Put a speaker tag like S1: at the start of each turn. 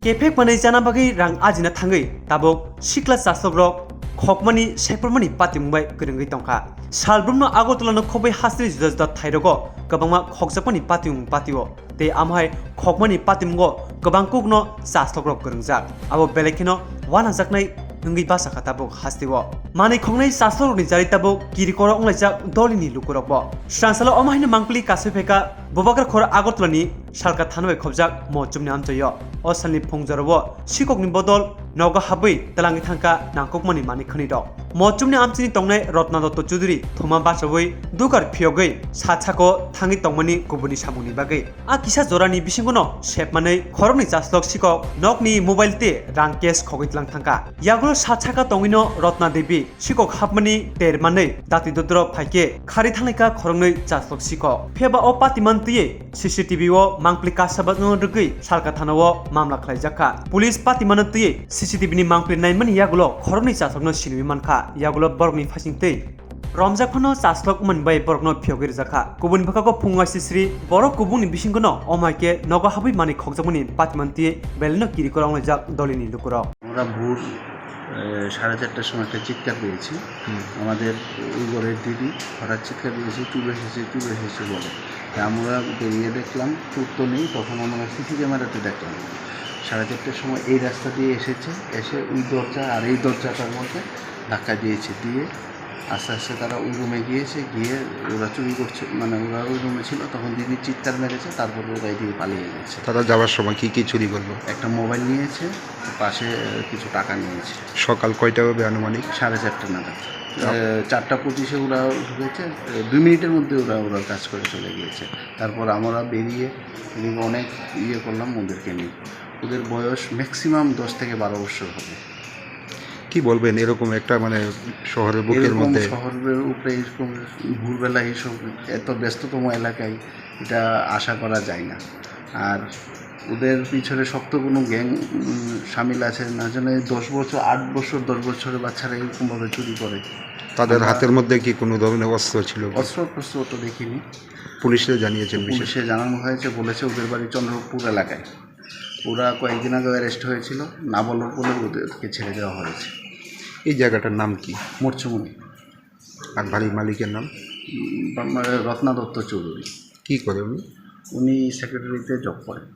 S1: Kefek manai jana bagai rang ajina thangai tabok sikla saslok rok khokmani sekpormani patimbai grengai tongka salbrumno agotolano khobai hasri jujda thairogo gabangma khokjakmani patio te amhai khokmani patimgo gabangkukno saslok rok grengjak abo belekino wana jaknai ngi basa khatabok hastiwo mani khongnai saslok ni jari tabok kirikoro onglajak dolini lukurokbo stransalo omahine mangpli kasifeka bobagar khora agotolani salka thanbai khobjak mochumni amchayo osalni phungjarobo sikokni bodol noga habai talangi thangka nangkokmani mani khani dok mochumni amchini tongnai rotna dotto chuduri thoma basawai dugar phiyogei sachako thangi tongmani gubuni samuni bagai a kisa jorani bisingono sepmanai khorokni chaslok sikok nokni mobile te rang cash khogitlang thangka yagulo sachaka tongino rotna devi sikok hapmani termanai dati dodro phaike khari thangaika khoroknai chaslok sikok pheba o patimantiye CCTV o mangpli kasabano rugui salka thanao mamla khlaijaka police patimantiye CCTV ni mangpli naimani yagulo khorokni chaslokno sinui mankha yagulo borgni phasingtei Romjak phano chaslok manbai borgno phiyogir jaka kubun phakako phunga sisri borok kubungni bisingkono omaike nogo habai mani khokjakmani patimanti belno kirikor jak dolini lukuro
S2: আমরা ভোর 4:30টার সময় একটা চিৎকার পেয়েছি আমাদের ওই ঘরের দিদি হঠাৎ চিৎকার পেয়েছি চুপ এসেছে বলে আমরা বেরিয়ে দেখলাম চুপ তো নেই তখন আমরা সিসি ক্যামেরাতে দেখলাম 4:30টার সময় এই রাস্তা দিয়ে এসে ওই দরজা আর এই দরজাটার মধ্যে ধাক্কা দিয়েছে দিয়ে আস্তে আস্তে তারা ওই রুমে গিয়ে ওরা চুরি করছে মানে ওরা ওই রুমে ছিল তখন দিদি চিৎকার মেরেছে তারপর ওরা দিয়ে পালিয়ে গেছে
S3: তারা যাওয়ার সময় কি চুরি করলো
S2: একটা মোবাইল নিয়েছে পাশে কিছু টাকা নিয়েছে
S3: সকাল কয়টা হবে আনুমানিক
S2: 4:30 নাগাদ 4:25 ওরা ঢুকেছে 2 মিনিটের মধ্যে ওরা কাজ করে চলে গিয়েছে তারপর আমরা বেরিয়ে অনেক করলাম ওদেরকে নিয়ে ওদের বয়স ম্যাক্সিমাম 10 থেকে 12 বছর হবে
S3: কি বলবেন এরকম একটা মানে শহরের বুকের মধ্যে
S2: শহরের উপরে এরকম ভোরবেলা এইসব এত ব্যস্ততম এলাকায় এটা আশা করা যায় না আর ওদের পিছনে শক্ত কোনো গ্যাং শামিল আছে না জানে 10 বছর 8 বছর 10 বছরের বাচ্চারা এরকমভাবে চুরি করে
S3: তাদের হাতের মধ্যে কি কোনো ধরনের অস্ত্র ছিল
S2: অস্ত্র তো দেখিনি
S3: পুলিশে জানিয়েছেন
S2: পুলিশে জানানো হয়েছে বলেছে ওদের বাড়ি চন্দ্রপুর এলাকায় ওরা কয়েকদিন আগে অ্যারেস্ট হয়েছিল না বলার বলে ওদেরকে ছেড়ে দেওয়া হয়েছে
S3: এই জায়গাটার নাম কি
S2: মোরচুমনি
S3: আর বাড়ির মালিকের নাম
S2: রত্না দত্ত চৌধুরী
S3: কি করে উনি
S2: উনি সেক্রেটারিতে জব করেন